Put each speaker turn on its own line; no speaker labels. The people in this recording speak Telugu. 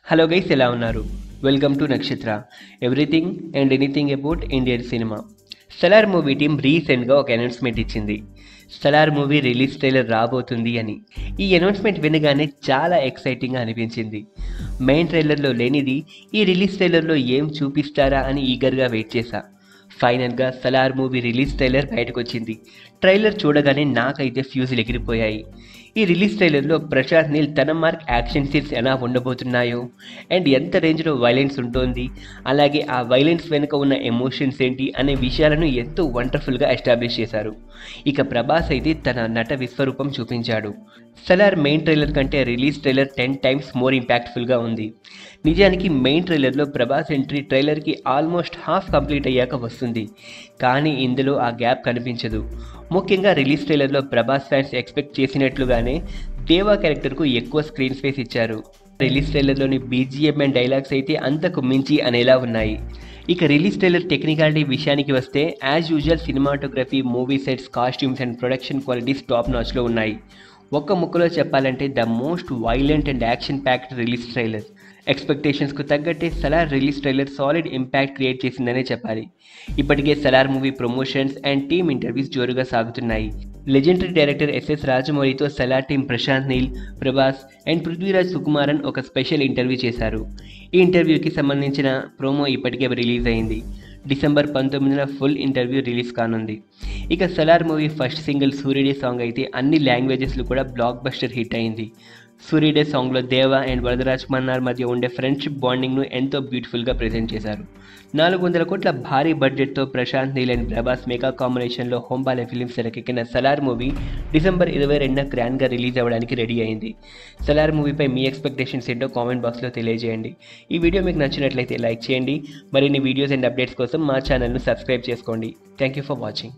హలో గైస్, ఎలా ఉన్నారు? వెల్కమ్ టు నక్షత్ర, everything and anything about Indian cinema. Salaar movie team రీసెంట్గా ఒక అనౌన్స్మెంట్ ఇచ్చింది. సలార్ మూవీ రిలీజ్ ట్రైలర్ రాబోతుంది అని. ఈ అనౌన్స్మెంట్ వినగానే చాలా ఎక్సైటింగ్గా అనిపించింది. మెయిన్ ట్రైలర్లో లేనిది ఈ రిలీజ్ ట్రైలర్లో ఏం చూపిస్తారా అని ఈగర్గా వెయిట్ చేశా. ఫైనల్గా సలార్ మూవీ రిలీజ్ ట్రైలర్ బయటకు వచ్చింది. ట్రైలర్ చూడగానే నాకైతే ఫ్యూజులు ఎగిరిపోయాయి. ఈ రిలీజ్ ట్రైలర్లో ప్రశాంత్ నీల్ తన మార్క్ యాక్షన్ సీన్స్ ఎలా ఉండబోతున్నాయో అండ్ ఎంత రేంజ్లో వైలెన్స్ ఉంటుంది, అలాగే ఆ వైలెన్స్ వెనుక ఉన్న ఎమోషన్స్ ఏంటి అనే విషయాలను ఎంతో వండర్ఫుల్గా ఎస్టాబ్లిష్ చేశారు. ఇక ప్రభాస్ అయితే తన నట విశ్వరూపం చూపించాడు. సలార్ మెయిన్ ట్రైలర్ కంటే రిలీజ్ ట్రైలర్ 10 times మోర్ ఇంపాక్ట్ఫుల్గా ఉంది. నిజానికి మెయిన్ ట్రైలర్లో ప్రభాస్ ఎంట్రీ ట్రైలర్కి ఆల్మోస్ట్ హాఫ్ కంప్లీట్ అయ్యాక వస్తుంది, కానీ ఇందులో ఆ గ్యాప్ కనిపించదు. ముఖ్యంగా రిలీజ్ ట్రైలర్లో ప్రభాస్ ఫ్యాన్స్ ఎక్స్పెక్ట్ చేసినట్లుగానే దేవా క్యారెక్టర్కు ఎక్కువ స్క్రీన్ స్పేస్ ఇచ్చారు. రిలీజ్ ట్రైలర్లోని బీజిఎం అండ్ డైలాగ్స్ అయితే అంతకు మించి అనేలా ఉన్నాయి. ఇక రిలీజ్ ట్రైలర్ టెక్నికాలిటీ విషయానికి వస్తే as usual cinematography, movie sets, costumes and production qualities top నాచ్లో ఉన్నాయి. ఒక్క ముక్కలో చెప్పాలంటే the most violent and action packed release trailer. ఎక్స్పెక్టేషన్స్కు తగ్గట్టే Salaar release trailer solid impact create చేసిందనే చెప్పాలి. ఇప్పటికే Salaar movie promotions and team interviews జోరుగా సాగుతున్నాయి. లెజెండరీ డైరెక్టర్ ఎస్ఎస్ రాజమౌళితో సలార్ టీం ప్రశాంత్ నీల్, ప్రభాస్ అండ్ పృథ్వీరాజ్ సుకుమారన్ ఒక స్పెషల్ ఇంటర్వ్యూ చేశారు. ఈ ఇంటర్వ్యూకి సంబంధించిన ప్రోమో ఇప్పటికే రిలీజ్ అయింది. డిసెంబర్ 19న ఫుల్ ఇంటర్వ్యూ రిలీజ్ కానుంది. ఇక సలార్ మూవీ ఫస్ట్ సింగిల్ సూర్యుడే సాంగ్ అయితే అన్ని లాంగ్వేజెస్లో కూడా బ్లాక్ బస్టర్ హిట్ అయింది. సూర్యుడే సాంగ్లో దేవా అండ్ వరదరాజ్ మన్నార్ మధ్య ఉండే ఫ్రెండ్షిప్ బాండింగ్ను ఎంతో బ్యూటిఫుల్గా ప్రజెంట్ చేశారు. 400 కోట్ల భారీ బడ్జెట్తో ప్రశాంత్ నీల్ అండ్ ప్రభాస్ మెగా కాంబినేషన్లో హోంబాలే ఫిలిమ్స్ తెరకెక్కిన సలార్ మూవీ డిసెంబర్ 22న గ్రాండ్గా రిలీజ్ అవ్వడానికి రెడీ అయింది. సలార్ మూవీపై మీ ఎక్స్పెక్టేషన్స్ ఏంటో కామెంట్ బాక్స్లో తెలియజేయండి. ఈ వీడియో మీకు నచ్చినట్లయితే లైక్ చేయండి. మరిన్ని వీడియోస్ అండ్ అప్డేట్స్ కోసం మా ఛానల్ను సబ్స్క్రైబ్ చేసుకోండి. Thank you for watching.